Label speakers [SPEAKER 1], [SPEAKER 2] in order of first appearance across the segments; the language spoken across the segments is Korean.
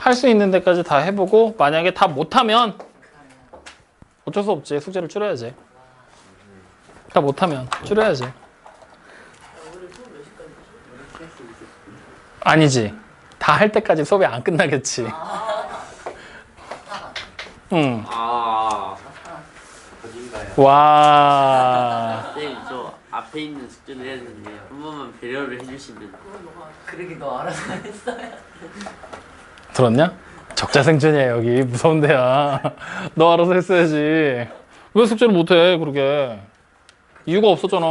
[SPEAKER 1] 할 수 있는 데까지 다 해보고 만약에 다 못하면 어쩔 수 없지. 숙제를 줄여야지. 다 못하면 줄여야지. 아니지. 다 할 때까지 수업이 안 끝나겠지. 응. 와.
[SPEAKER 2] 선생님 저 앞에 있는 숙제를 해야 되는데 한 번만 배려를 해주시면.
[SPEAKER 3] 그러게 너 알아서 했어야 돼.
[SPEAKER 1] 들었냐? 적자생존이야 여기. 무서운 데야. 너 알아서 했어야지. 왜 숙제를 못해 그러게. 이유가 없었잖아.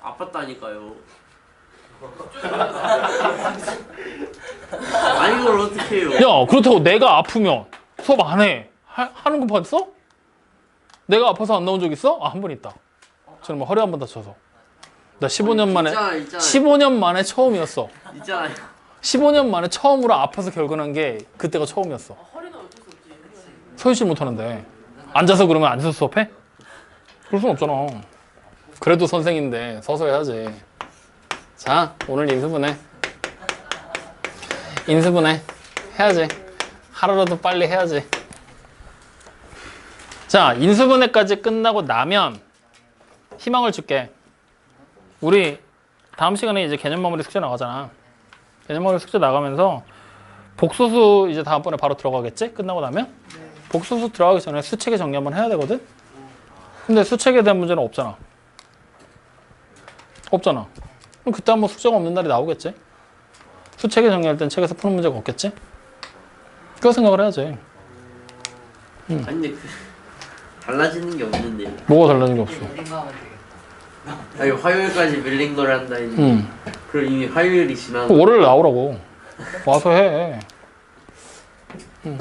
[SPEAKER 2] 아팠다니까요. 아니 이걸 어떻게 해요?
[SPEAKER 1] 야 그렇다고 내가 아프면 수업 안 해. 하는 거 봤어? 내가 아파서 안 나온 적 있어? 아, 한 번 있다. 저는 뭐 허리 한 번 다쳐서. 나 15년 만에
[SPEAKER 2] 있잖아요.
[SPEAKER 1] 15년 만에 처음이었어.
[SPEAKER 2] 있잖아요.
[SPEAKER 1] 15년 만에 처음으로 아파서 결근한 게 그때가 처음이었어.
[SPEAKER 3] 허리는 어쩔 수 없지.
[SPEAKER 1] 서유실 못 하는데 앉아서 그러면 앉아서 수업해? 그럴 순 없잖아. 그래도 선생인데 서서 해야지. 자, 오늘 인수분해. 인수분해 해야지. 하루라도 빨리 해야지. 자, 인수분해까지 끝나고 나면 희망을 줄게. 우리 다음 시간에 이제 개념 마무리 숙제 나가잖아. 개념 마무리 숙제 나가면서 복수수 이제 다음번에 바로 들어가겠지? 끝나고 나면? 복수수 들어가기 전에 수체계 정리 한번 해야 되거든? 근데 수체계에 대한 문제는 없잖아. 없잖아. 그럼 그때 한번 숙제가 없는 날이 나오겠지? 수체계 정리할 땐 책에서 푸는 문제가 없겠지? 그거 생각을 해야지.
[SPEAKER 2] 아니 근데 달라지는 게 없는데요.
[SPEAKER 1] 뭐가 달라진 게 없어.
[SPEAKER 3] 생각하면 되겠다.
[SPEAKER 2] 아니 화요일까지 밀린 걸 한다 했는데 그럼 이미 화요일이 지나고
[SPEAKER 1] 월요일 나오라고. 와서 해.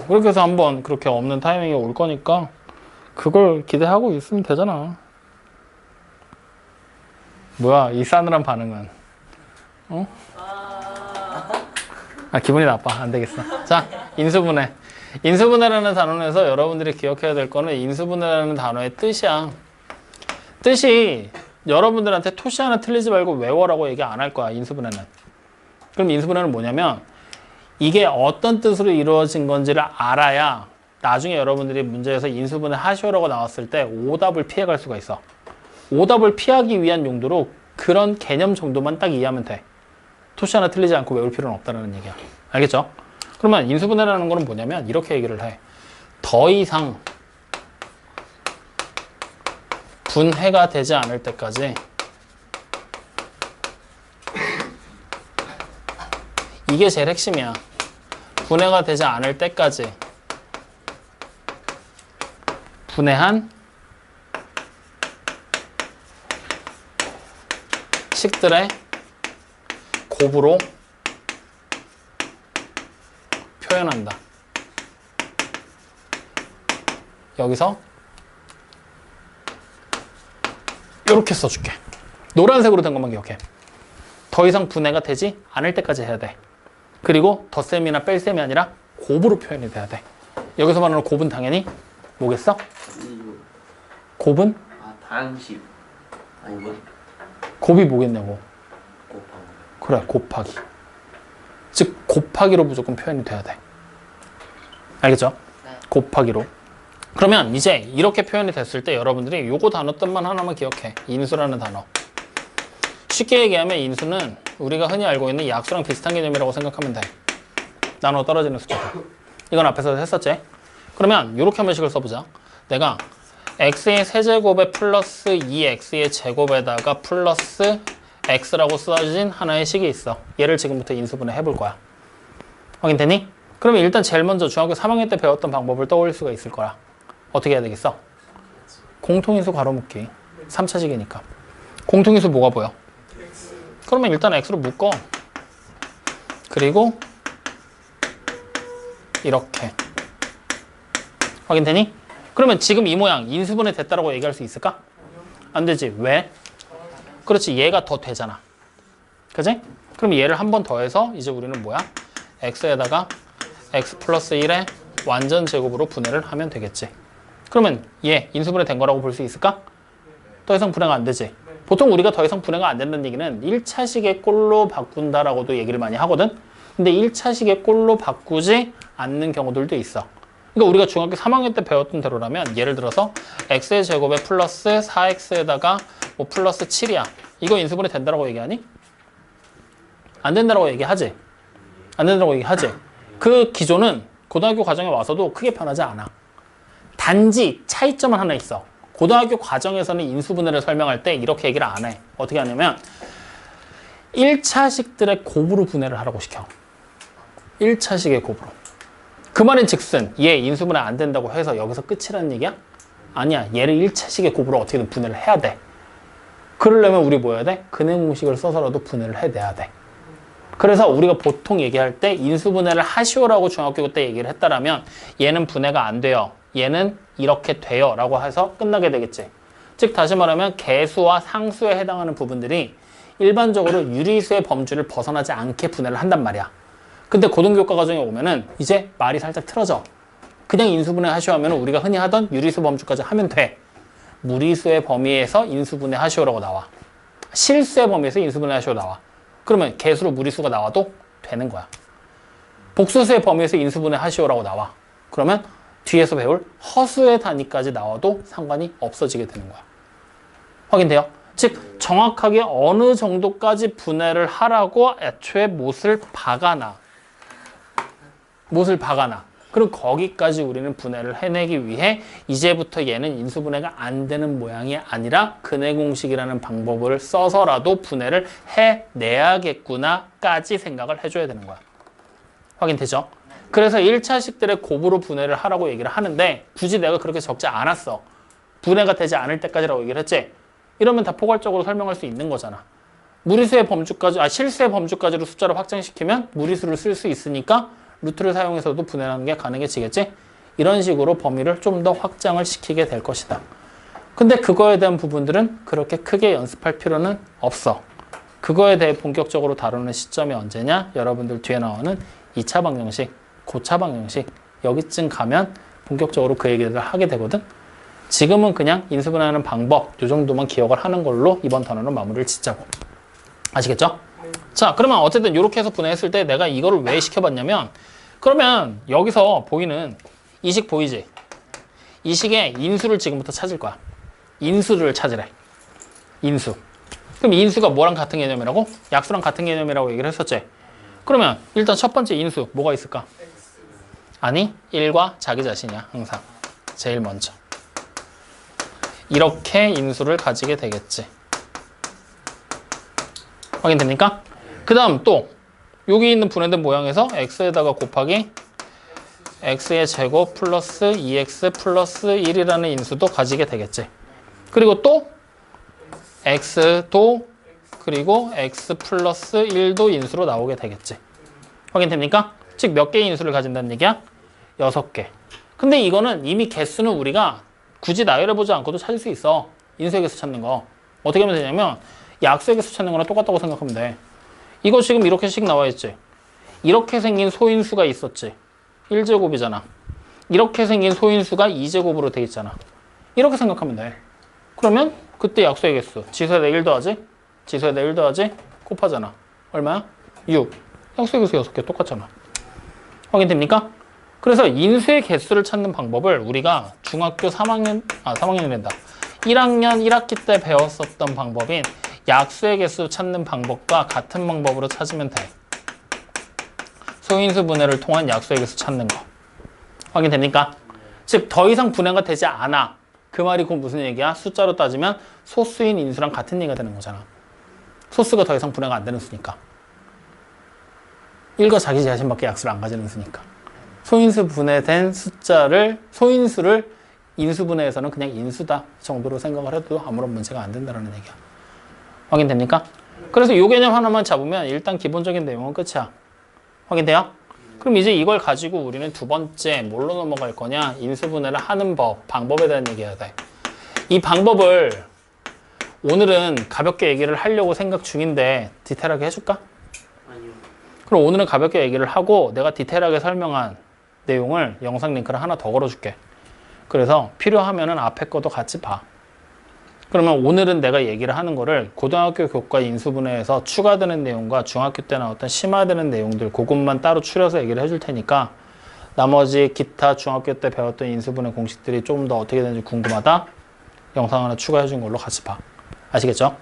[SPEAKER 1] 그렇게 해서 한번 그렇게 없는 타이밍이 올 거니까 그걸 기대하고 있으면 되잖아. 뭐야 이 싸늘한 반응은. 어? 아 기분이 나빠. 안 되겠어. 자, 인수분해. 인수분해라는 단원에서 여러분들이 기억해야 될 거는 인수분해라는 단어의 뜻이야. 뜻이 여러분들한테 토시 하나 틀리지 말고 외워라고 얘기 안 할 거야. 인수분해는. 그럼 인수분해는 뭐냐면 이게 어떤 뜻으로 이루어진 건지를 알아야 나중에 여러분들이 문제에서 인수분해 하시오라고 나왔을 때 오답을 피해갈 수가 있어. 오답을 피하기 위한 용도로 그런 개념 정도만 딱 이해하면 돼. 토시 하나 틀리지 않고 외울 필요는 없다는 얘기야. 알겠죠? 그러면 인수분해라는 거는 뭐냐면 이렇게 얘기를 해. 더 이상 분해가 되지 않을 때까지 이게 제일 핵심이야. 분해가 되지 않을 때까지 분해한 식들의 곱으로 표현한다. 여기서 이렇게 써줄게. 노란색으로 된 것만 기억해. 더 이상 분해가 되지 않을 때까지 해야 돼. 그리고 덧셈이나 뺄셈이 아니라 곱으로 표현이 돼야 돼. 여기서 말하는 곱은 당연히 뭐겠어? 곱은?
[SPEAKER 2] 아 다항식 5번
[SPEAKER 1] 곱이 뭐겠냐고.
[SPEAKER 2] 곱하고
[SPEAKER 1] 그래, 곱하기. 즉 곱하기로 무조건 표현이 돼야 돼. 알겠죠?
[SPEAKER 3] 네.
[SPEAKER 1] 곱하기로. 그러면 이제 이렇게 표현이 됐을 때 여러분들이 요거 단어 뜻만 하나만 기억해. 인수라는 단어. 쉽게 얘기하면 인수는 우리가 흔히 알고 있는 약수랑 비슷한 개념이라고 생각하면 돼. 나눠 떨어지는 숫자다. 이건 앞에서 했었지? 그러면 이렇게 한 번씩을 써보자. 내가 x의 세제곱에 플러스 2x의 제곱에다가 플러스 x라고 써진 하나의 식이 있어. 얘를 지금부터 인수분해 해볼 거야. 확인되니? 그러면 일단 제일 먼저 중학교 3학년 때 배웠던 방법을 떠올릴 수가 있을 거야. 어떻게 해야 되겠어? 공통인수 괄호묶기. 3차식이니까. 공통인수 뭐가 보여? 그러면 일단 x로 묶어. 그리고 이렇게. 확인되니? 그러면 지금 이 모양 인수분해 됐다라고 얘기할 수 있을까? 안 되지. 왜? 그렇지. 얘가 더 되잖아. 그지? 그럼 얘를 한 번 더해서 이제 우리는 뭐야? x에다가 x 플러스 1의 완전 제곱으로 분해를 하면 되겠지. 그러면 얘 인수분해 된 거라고 볼 수 있을까? 더 이상 분해가 안 되지. 보통 우리가 더 이상 분해가 안 된다는 얘기는 1차식의 꼴로 바꾼다라고도 얘기를 많이 하거든. 근데 1차식의 꼴로 바꾸지 않는 경우들도 있어. 그러니까 우리가 중학교 3학년 때 배웠던 대로라면 예를 들어서 x의 제곱에 플러스 4x에다가 뭐 플러스 7이야. 이거 인수분해 된다라고 얘기하니? 안 된다라고 얘기하지? 안 된다라고 얘기하지? 그 기조는 고등학교 과정에 와서도 크게 변하지 않아. 단지 차이점은 하나 있어. 고등학교 과정에서는 인수분해를 설명할 때 이렇게 얘기를 안 해. 어떻게 하냐면 1차식들의 곱으로 분해를 하라고 시켜. 1차식의 곱으로. 그 말인 즉슨 얘 인수분해 안 된다고 해서 여기서 끝이라는 얘기야? 아니야. 얘를 1차식의 곱으로 어떻게든 분해를 해야 돼. 그러려면 우리 뭐 해야 돼? 근해 공식을 써서라도 분해를 해내야 돼. 그래서 우리가 보통 얘기할 때 인수분해를 하시오라고 중학교 때 얘기를 했다라면 얘는 분해가 안 돼요. 얘는 이렇게 돼요 라고 해서 끝나게 되겠지. 즉 다시 말하면 개수와 상수에 해당하는 부분들이 일반적으로 유리수의 범주를 벗어나지 않게 분해를 한단 말이야. 근데 고등교과 과정에 오면은 이제 말이 살짝 틀어져. 그냥 인수분해 하시오 하면 우리가 흔히 하던 유리수 범주까지 하면 돼. 무리수의 범위에서 인수분해 하시오라고 나와. 실수의 범위에서 인수분해 하시오 나와. 그러면 개수로 무리수가 나와도 되는 거야. 복수수의 범위에서 인수분해 하시오라고 나와. 그러면 뒤에서 배울 허수의 단위까지 나와도 상관이 없어지게 되는 거야. 확인돼요? 즉 정확하게 어느 정도까지 분해를 하라고 애초에 못을 박아놔. 못을 박아놔. 그리고 거기까지 우리는 분해를 해내기 위해 이제부터 얘는 인수분해가 안 되는 모양이 아니라 근해 공식이라는 방법을 써서라도 분해를 해내야겠구나까지 생각을 해줘야 되는 거야. 확인되죠? 그래서 1차식들의 곱으로 분해를 하라고 얘기를 하는데 굳이 내가 그렇게 적지 않았어. 분해가 되지 않을 때까지라고 얘기를 했지. 이러면 다 포괄적으로 설명할 수 있는 거잖아. 무리수의 범주까지, 실수의 범주까지로 숫자를 확장시키면 무리수를 쓸 수 있으니까 루트를 사용해서도 분해하는 게 가능해지겠지? 이런 식으로 범위를 좀 더 확장을 시키게 될 것이다. 근데 그거에 대한 부분들은 그렇게 크게 연습할 필요는 없어. 그거에 대해 본격적으로 다루는 시점이 언제냐? 여러분들 뒤에 나오는 2차 방정식, 고차 방정식 여기쯤 가면 본격적으로 그 얘기를 하게 되거든. 지금은 그냥 인수분해하는 방법 이 정도만 기억을 하는 걸로 이번 단어는 마무리를 짓자고. 아시겠죠? 자, 그러면 어쨌든 이렇게 해서 분해했을 때 내가 이거를 왜 시켜봤냐면 그러면 여기서 보이는 이 식 보이지? 이 식의 인수를 지금부터 찾을 거야. 인수를 찾으래. 인수. 그럼 인수가 뭐랑 같은 개념이라고? 약수랑 같은 개념이라고 얘기를 했었지? 그러면 일단 첫 번째 인수 뭐가 있을까? 아니, 1과 자기 자신이야. 항상. 제일 먼저. 이렇게 인수를 가지게 되겠지. 확인됩니까? 그 다음 또 여기 있는 분해된 모양에서 x에다가 곱하기 x의 제곱 플러스 2x 플러스 1이라는 인수도 가지게 되겠지. 그리고 또 x도 그리고 x 플러스 1도 인수로 나오게 되겠지. 확인됩니까? 즉 몇 개의 인수를 가진다는 얘기야? 6개. 근데 이거는 이미 개수는 우리가 굳이 나열해보지 않고도 찾을 수 있어. 인수의 개수 찾는 거. 어떻게 하면 되냐면 약수의 개수 찾는 거랑 똑같다고 생각하면 돼. 이거 지금 이렇게씩 나와 있지. 이렇게 생긴 소인수가 있었지. 1제곱이잖아. 이렇게 생긴 소인수가 2제곱으로 돼 있잖아. 이렇게 생각하면 돼. 그러면 그때 약수의 개수. 지수에다 1 더하지? 지수에다 1 더하지? 곱하잖아. 얼마야? 6. 약수의 개수 6개 똑같잖아. 확인됩니까? 그래서 인수의 개수를 찾는 방법을 우리가 중학교 3학년이란다. 1학년 1학기 때 배웠었던 방법인 약수의 개수 찾는 방법과 같은 방법으로 찾으면 돼. 소인수 분해를 통한 약수의 개수 찾는 거. 확인됩니까? 즉 더 이상 분해가 되지 않아. 그 말이 곧 무슨 얘기야? 숫자로 따지면 소수인 인수랑 같은 얘기가 되는 거잖아. 소수가 더 이상 분해가 안 되는 수니까. 1과 자기 자신밖에 약수를 안 가지는 수니까. 소인수 분해된 숫자를, 소인수를 인수분해에서는 그냥 인수다 정도로 생각을 해도 아무런 문제가 안 된다는 얘기야. 확인됩니까? 그래서 이 개념 하나만 잡으면 일단 기본적인 내용은 끝이야. 확인돼요? 그럼 이제 이걸 가지고 우리는 두 번째 뭘로 넘어갈 거냐? 인수분해를 하는 법, 방법에 대한 얘기해야 돼. 이 방법을 오늘은 가볍게 얘기를 하려고 생각 중인데 디테일하게 해줄까?
[SPEAKER 2] 아니요.
[SPEAKER 1] 그럼 오늘은 가볍게 얘기를 하고 내가 디테일하게 설명한 내용을 영상 링크를 하나 더 걸어줄게. 그래서 필요하면은 앞에 것도 같이 봐. 그러면 오늘은 내가 얘기를 하는 거를 고등학교 교과 인수분해에서 추가되는 내용과 중학교 때 나왔던 심화되는 내용들 그것만 따로 추려서 얘기를 해줄 테니까 나머지 기타 중학교 때 배웠던 인수분해 공식들이 조금 더 어떻게 되는지 궁금하다? 영상 하나 추가해 준 걸로 같이 봐. 아시겠죠?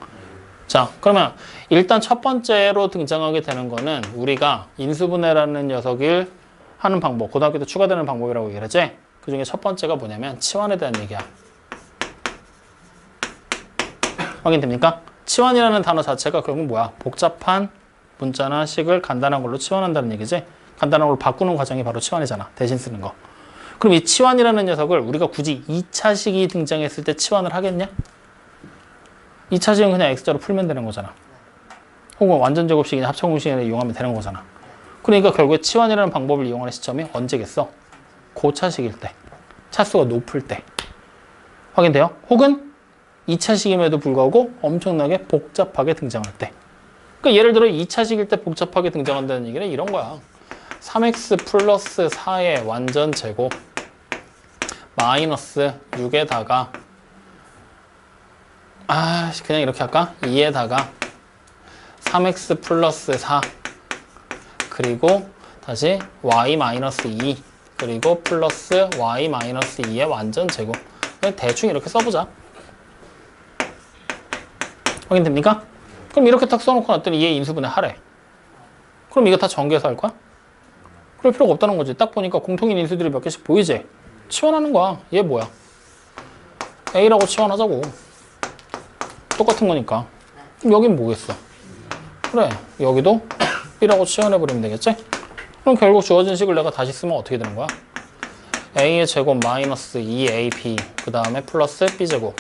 [SPEAKER 1] 자, 그러면 일단 첫 번째로 등장하게 되는 거는 우리가 인수분해라는 녀석을 하는 방법, 고등학교 때 추가되는 방법이라고 얘기를 하지? 그 중에 첫 번째가 뭐냐면 치환에 대한 얘기야. 확인됩니까? 치환이라는 단어 자체가 결국 뭐야? 복잡한 문자나 식을 간단한 걸로 치환한다는 얘기지? 간단한 걸로 바꾸는 과정이 바로 치환이잖아. 대신 쓰는 거. 그럼 이 치환이라는 녀석을 우리가 굳이 2차식이 등장했을 때 치환을 하겠냐? 2차식은 그냥 x자로 풀면 되는 거잖아. 혹은 완전 제곱식이나 합차 공식이나 이용하면 되는 거잖아. 그러니까 결국에 치환이라는 방법을 이용하는 시점이 언제겠어? 고차식일 때. 차수가 높을 때. 확인돼요? 혹은 2차식임에도 불구하고 엄청나게 복잡하게 등장할 때. 그러니까 예를 들어 2차식일 때 복잡하게 등장한다는 얘기는 이런 거야. 3x 플러스 4의 완전 제곱 마이너스 6에다가 그냥 이렇게 할까? 2에다가 3x 플러스 4 그리고 다시 y 마이너스 2 그리고 플러스 y 마이너스 2의 완전 제곱. 대충 이렇게 써보자. 확인됩니까? 그럼 이렇게 딱 써놓고 놨더니 얘 인수분해 하래. 그럼 이거 다 전개해서 할 거야? 그럴 필요가 없다는 거지. 딱 보니까 공통인 인수들이 몇 개씩 보이지? 치환하는 거야. 얘 뭐야? A라고 치환하자고. 똑같은 거니까. 그럼 여긴 뭐겠어? 그래, 여기도 B라고 치환해버리면 되겠지? 그럼 결국 주어진 식을 내가 다시 쓰면 어떻게 되는 거야? A의 제곱 마이너스 2AB 그 다음에 플러스 B제곱.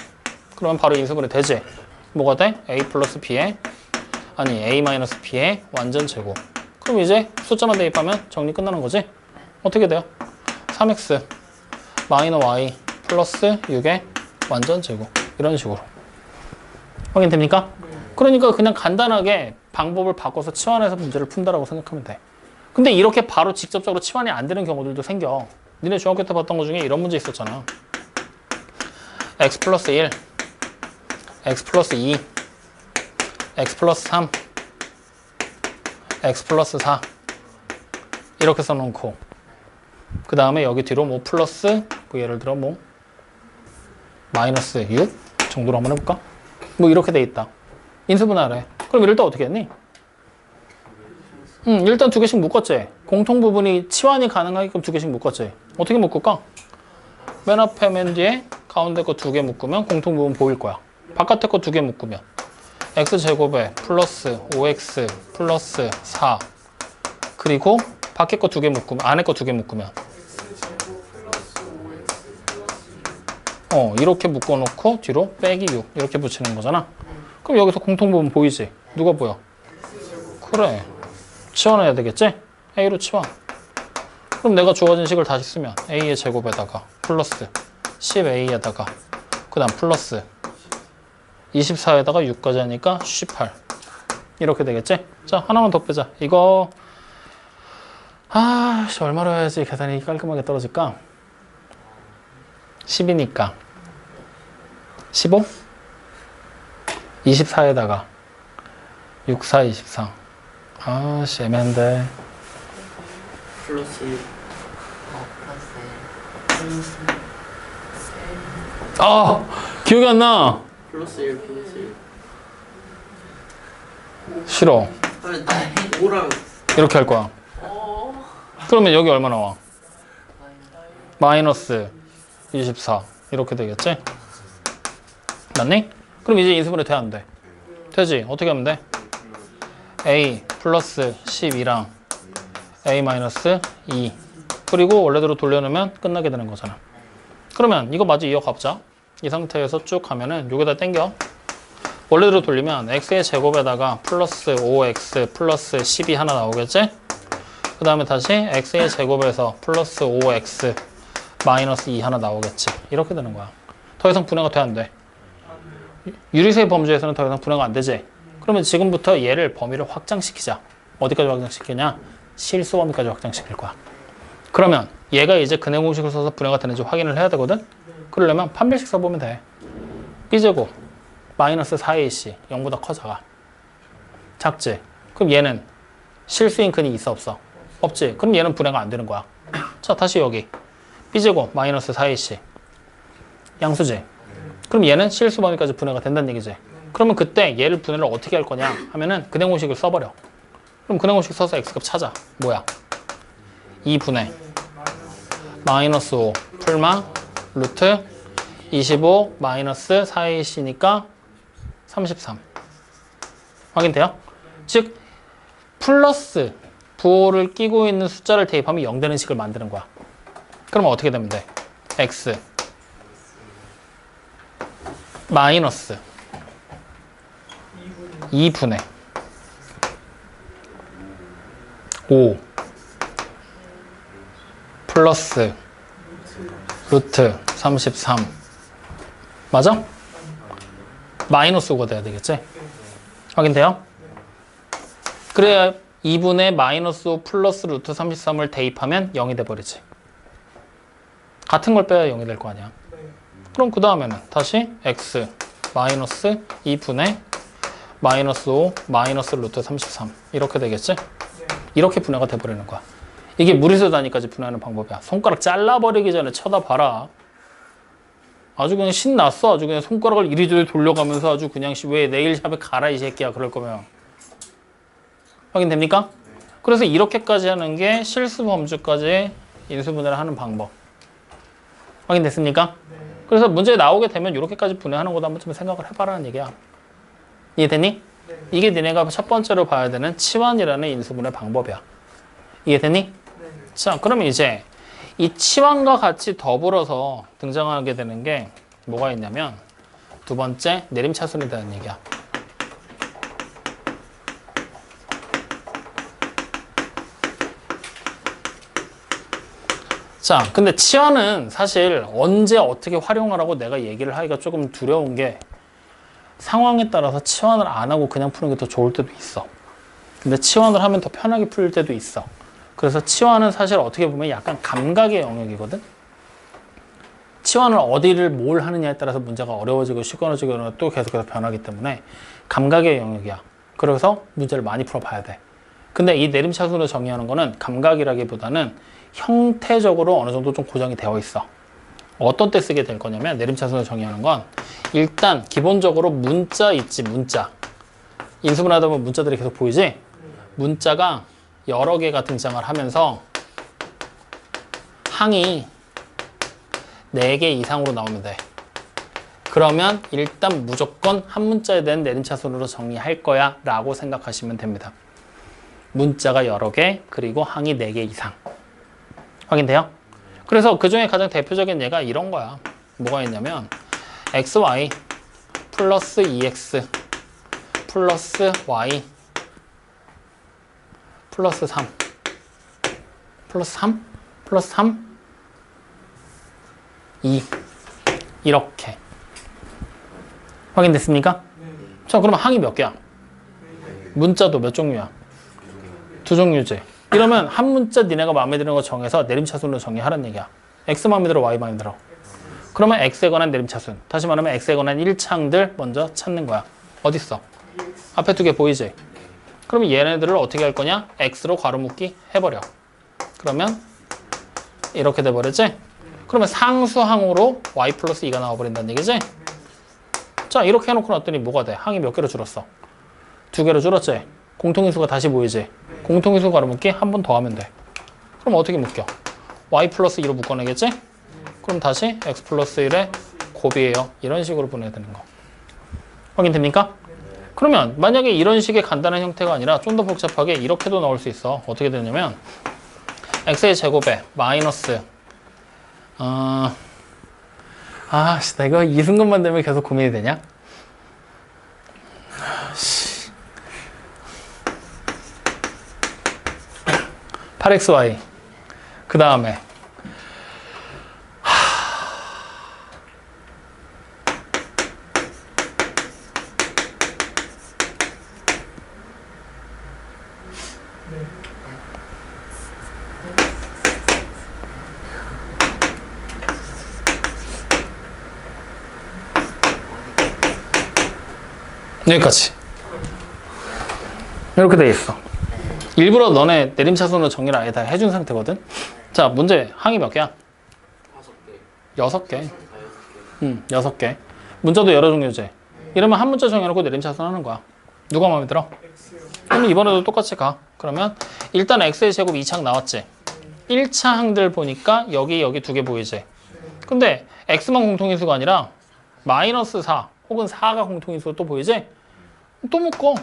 [SPEAKER 1] 그러면 바로 인수분해 되지? 뭐가 돼? A 플러스 B의 A 마이너스 B의 완전 제곱. 그럼 이제 숫자만 대입하면 정리 끝나는 거지? 어떻게 돼요? 3x 마이너 y 플러스 6의 완전 제곱. 이런 식으로. 확인됩니까? 그러니까 그냥 간단하게 방법을 바꿔서 치환해서 문제를 푼다라고 생각하면 돼. 근데 이렇게 바로 직접적으로 치환이 안 되는 경우들도 생겨. 니네 중학교 때 봤던 것 중에 이런 문제 있었잖아. x 플러스 1 x 플러스 2 x 플러스 3 x 플러스 4 이렇게 써놓고 그 다음에 여기 뒤로 뭐 플러스 뭐 예를 들어 뭐 마이너스 6 정도로 한번 해볼까? 뭐 이렇게 돼 있다. 인수분해하래. 그럼 이럴 때 어떻게 했니? 일단 두 개씩 묶었지. 공통 부분이 치환이 가능하게끔 두 개씩 묶었지. 어떻게 묶을까? 맨 앞에 맨 뒤에 가운데 거 두 개 묶으면 공통 부분 보일 거야. 바깥에 거 두 개 묶으면 x제곱에 플러스 5x 플러스 4 그리고 밖에 거 두 개 묶으면 안에 거 두 개 묶으면 이렇게 묶어놓고 뒤로 빼기 6 이렇게 붙이는 거잖아. 그럼 여기서 공통 부분 보이지? 누가 보여? 그래, 치환해야 되겠지? A로 치환. 그럼 내가 주어진 식을 다시 쓰면 A의 제곱에다가 플러스 10A에다가 그 다음 플러스 24에다가 6까지 하니까 18 이렇게 되겠지? 자, 하나만 더 빼자. 이거 얼마로 해야지 계산이 깔끔하게 떨어질까? 10이니까 15? 24에다가 6, 4, 24 애매한데.
[SPEAKER 2] 플러스 1
[SPEAKER 1] 기억이 안 나.
[SPEAKER 2] 플러스 1 플러스 1
[SPEAKER 1] 싫어.
[SPEAKER 2] 하면 5랑
[SPEAKER 1] 이렇게 할 거야. 그러면 여기 얼마 나와? 마이너스 24 이렇게 되겠지? 맞니? 그럼 이제 인수분해 돼 안 돼? 되지? 어떻게 하면 돼? A 플러스 12랑 A 마이너스 2 그리고 원래대로 돌려놓으면 끝나게 되는 거잖아. 그러면 이거 마저 이어가보자. 이 상태에서 쭉 가면은 여기다 땡겨. 원래대로 돌리면 x의 제곱에다가 플러스 5x 플러스 10이 하나 나오겠지? 그 다음에 다시 x의 제곱에서 플러스 5x 마이너스 2 하나 나오겠지. 이렇게 되는 거야. 더 이상 분해가 돼 안 돼? 유리수의 범주에서는 더 이상 분해가 안 되지? 그러면 지금부터 얘를 범위를 확장시키자. 어디까지 확장시키냐? 실수 범위까지 확장시킬 거야. 그러면 얘가 이제 근해 공식을 써서 분해가 되는지 확인을 해야 되거든? 그러려면 판별식 써보면 돼. b제곱 마이너스 4ac 0보다 커 작아? 작지? 그럼 얘는 실수인 근이 있어 없어? 없지? 그럼 얘는 분해가 안 되는 거야. 자 다시 여기 b제곱 마이너스 4ac 양수지? 그럼 얘는 실수 범위까지 분해가 된다는 얘기지? 그러면 그때 얘를 분해를 어떻게 할 거냐 하면은 근행 공식을 써버려. 그럼 근행 공식 써서 x값 찾아. 뭐야? 2분의 마이너스 5 풀마 루트 25 마이너스 4ac니까 33 확인돼요? 즉 플러스 부호를 끼고 있는 숫자를 대입하면 0 되는 식을 만드는 거야. 그러면 어떻게 되면 돼? x 마이너스 2분의 5 플러스 루트 33 맞아? 마이너스 5가 돼야 되겠지? 확인돼요? 그래야 2분의 마이너스 5 플러스 루트 33을 대입하면 0이 돼버리지. 같은 걸 빼야 0이 될 거 아니야. 그럼 그 다음에는 다시 x 마이너스 2분의 마이너스 5 마이너스 루트 33 이렇게 되겠지? 이렇게 분해가 돼버리는 거야. 이게 무리수 단위까지 분해하는 방법이야. 손가락 잘라버리기 전에 쳐다봐라. 아주 그냥 신났어. 아주 그냥 손가락을 이리저리 돌려가면서 아주 그냥 왜 네일샵에 가라 이 새끼야 그럴 거면. 확인됩니까? 그래서 이렇게까지 하는 게 실수 범주까지 인수분해를 하는 방법. 확인됐습니까? 그래서 문제 나오게 되면 이렇게까지 분해하는 것도 한번 좀 생각을 해봐라는 얘기야. 이해됐니? 이게 니네가 첫 번째로 봐야 되는 치환이라는 인수분해 방법이야. 이해됐니? 자, 그러면 이제 이 치환과 같이 더불어서 등장하게 되는 게 뭐가 있냐면 두 번째 내림차순에 대한 얘기야. 자, 근데 치환은 사실 언제 어떻게 활용하라고 내가 얘기를 하기가 조금 두려운 게 상황에 따라서 치환을 안 하고 그냥 푸는 게 더 좋을 때도 있어. 근데 치환을 하면 더 편하게 풀 때도 있어. 그래서 치환은 사실 어떻게 보면 약간 감각의 영역이거든. 치환을 어디를 뭘 하느냐에 따라서 문제가 어려워지고 쉽거나 또 계속해서 변하기 때문에 감각의 영역이야. 그래서 문제를 많이 풀어봐야 돼. 근데 이 내림차순으로 정의하는 거는 감각이라기보다는 형태적으로 어느 정도 좀 고정이 되어 있어. 어떤 때 쓰게 될 거냐면 내림차순으로 정의하는 건 일단 기본적으로 문자 있지, 문자. 인수분해하다 보면 문자들이 계속 보이지? 문자가 여러 개가 등장을 하면서 항이 4개 이상으로 나오면 돼. 그러면 일단 무조건 한 문자에 대한 내림차순으로 정의할 거야 라고 생각하시면 됩니다. 문자가 여러 개, 그리고 항이 4개 이상. 확인돼요? 그래서 그 중에 가장 대표적인 예가 이런 거야. 뭐가 있냐면 xy 플러스 2x 플러스 y 플러스 3 플러스 3 플러스 3 2 이렇게 확인됐습니까? 자, 그러면 항이 몇 개야? 문자도 몇 종류야? 2종류지. 이러면 한 문자 니네가 마음에 드는 거 정해서 내림차순으로 정의하라는 얘기야. x 마음에 들어, y 마음에 들어. 그러면 x에 관한 내림차순, 다시 말하면 x에 관한 1차항들 먼저 찾는 거야. 어딨어? 앞에 2개 보이지? 그러면 얘네들을 어떻게 할 거냐? x로 괄호묶기 해버려. 그러면 이렇게 돼버렸지? 그러면 상수항으로 y 플러스 2가 나와버린다는 얘기지? 자, 이렇게 해놓고 놨더니 뭐가 돼? 항이 몇 개로 줄었어? 2개로 줄었지? 공통인수가 다시 보이지? 공통인수 괄호묶기 한 번 더 하면 돼. 그럼 어떻게 묶여? y 플러스 2로 묶어내겠지? 그럼 다시 x 플러스 1의 곱이에요. 이런 식으로 보내야 되는 거. 확인됩니까? 그러면 만약에 이런 식의 간단한 형태가 아니라 좀 더 복잡하게 이렇게도 나올 수 있어. 어떻게 되냐면 x의 제곱에 마이너스 나 이거 이 순간만 되면 계속 고민이 되냐? 8xy 그 다음에 여기까지. 이렇게 돼 있어. 일부러 너네 내림차순으로 정리를 아예 다 해준 상태거든. 자, 문제 항이 몇 개야? 6개. 6개. 문자도 여러 종류지. 이러면 한 문자 정해놓고 내림차순 하는 거야. 누가 마음에 들어? 그러면 이번에도 똑같이 가. 그러면 일단 x의 제곱 2창 나왔지. 1차 항들 보니까 여기 2개 보이지. 근데 x만 공통인수가 아니라 마이너스 4 혹은 4가 공통인수가 또 보이지? 또 묶어.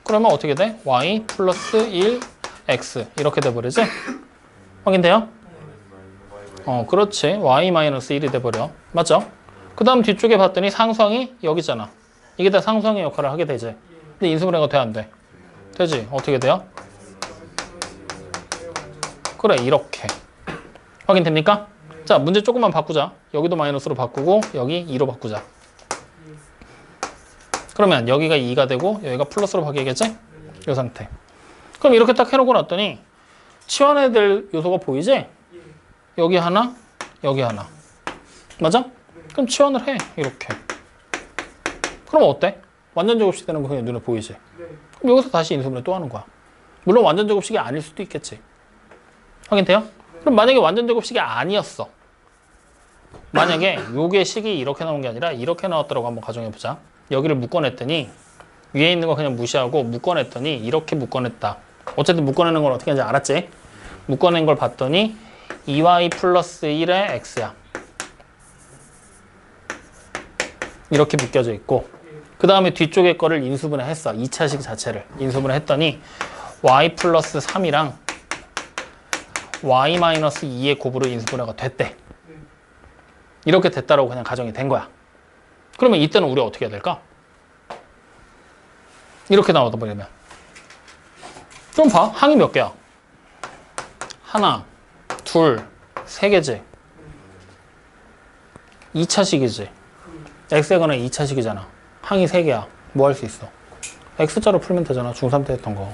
[SPEAKER 1] 그러면 어떻게 돼? y 플러스 1 x 이렇게 돼버리지? 확인돼요? 그렇지. y 마이너스 1이 돼버려. 맞죠? 그 다음 뒤쪽에 봤더니 상수항이 여기잖아. 이게 다 상수항의 역할을 하게 되지. 근데 인수분해가 돼, 안 돼? 되지? 어떻게 돼요? 그래, 이렇게. 확인됩니까? 자, 문제 조금만 바꾸자. 여기도 마이너스로 바꾸고 여기 2로 바꾸자. 그러면 여기가 2가 되고 여기가 플러스로 바뀌겠지? 이 상태. 그럼 이렇게 딱 해놓고 놨더니 치환해야 될 요소가 보이지? 여기 하나, 여기 하나. 맞아? 그럼 치환을 해. 이렇게. 그럼 어때? 완전 제곱식 되는 거 그냥 눈에 보이지? 그럼 여기서 다시 인수분해 또 하는 거야. 물론 완전 제곱식이 아닐 수도 있겠지. 확인돼요? 그럼 만약에 완전 제곱식이 아니었어. 만약에 요게 식이 이렇게 나온 게 아니라 이렇게 나왔다고 한번 가정해보자. 여기를 묶어냈더니 위에 있는 거 그냥 무시하고 묶어냈더니 이렇게 묶어냈다. 어쨌든 묶어내는 걸 어떻게 하는지 알았지? 묶어낸 걸 봤더니 2y 플러스 1의 x야. 이렇게 묶여져 있고 그 다음에 뒤쪽에 거를 인수분해 했어. 2차식 자체를 인수분해 했더니 y 플러스 3이랑 y 마이너스 2의 곱으로 인수분해가 됐대. 이렇게 됐다라고 그냥 가정이 된 거야. 그러면 이때는 우리가 어떻게 해야 될까? 이렇게 나오다 보면 좀 봐. 항이 몇 개야? 하나, 둘, 세 개지. 2차식이지. x에 관한 2차식이잖아. 항이 3개야. 뭐 할 수 있어? x자로 풀면 되잖아. 중3 때 했던 거.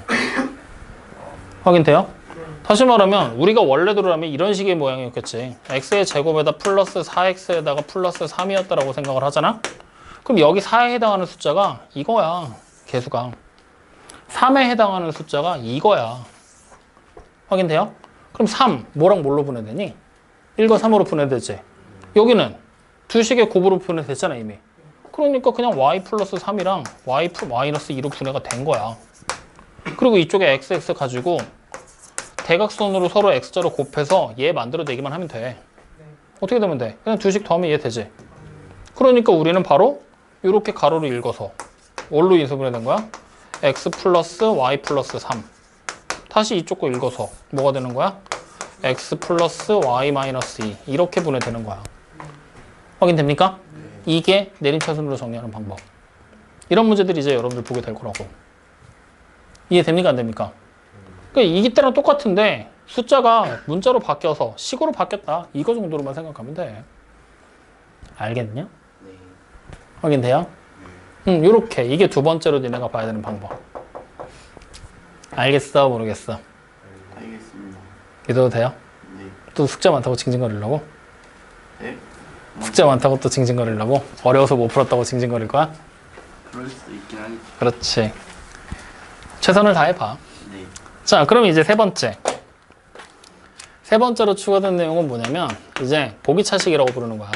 [SPEAKER 1] 확인돼요? 다시 말하면 우리가 원래대로라면 이런 식의 모양이었겠지. x의 제곱에다 플러스 4x에다가 플러스 3이었다라고 생각을 하잖아? 그럼 여기 4에 해당하는 숫자가 이거야. 개수가. 3에 해당하는 숫자가 이거야. 확인돼요? 그럼 3, 뭐랑 뭘로 분해되니? 1과 3으로 분해되지. 여기는 두 식의 곱으로 분해됐잖아, 이미. 그러니까 그냥 y 플러스 3이랑 y 마이너스 2로 분해가 된 거야. 그리고 이쪽에 xx 가지고 대각선으로 서로 x자로 곱해서 얘 만들어내기만 하면 돼. 어떻게 되면 돼? 그냥 두 식 더하면 얘 되지. 그러니까 우리는 바로 이렇게 가로로 읽어서 뭘로 인수분해된 거야? x 플러스 y 플러스 3. 다시 이쪽 거 읽어서 뭐가 되는 거야? x 플러스 y 마이너스 2. 이렇게 분해되는 거야. 확인됩니까? 이게 내림차순으로 정리하는 방법. 이런 문제들이 이제 여러분들 보게 될 거라고. 이해됩니까? 안 됩니까? 그러니까 이때랑 똑같은데 숫자가 문자로 바뀌어서 식으로 바뀌었다. 이거 정도로만 생각하면 돼. 알겠냐?
[SPEAKER 2] 네.
[SPEAKER 1] 확인돼요? 요렇게. 이게 두 번째로 니네가 봐야 되는 방법. 알겠어? 모르겠어?
[SPEAKER 2] 알겠습니다.
[SPEAKER 1] 믿어도 돼요?
[SPEAKER 2] 네.
[SPEAKER 1] 또 숙제 많다고 징징거리려고?
[SPEAKER 2] 네?
[SPEAKER 1] 숙제 많다고 또 징징거리려고? 어려워서 못 풀었다고 징징거릴 거야?
[SPEAKER 2] 그럴 수도 있긴 하겠죠.
[SPEAKER 1] 그렇지. 최선을 다해봐.
[SPEAKER 2] 네.
[SPEAKER 1] 자, 그럼 이제 세 번째. 세 번째로 추가된 내용은 뭐냐면 이제 보기차식이라고 부르는 거야.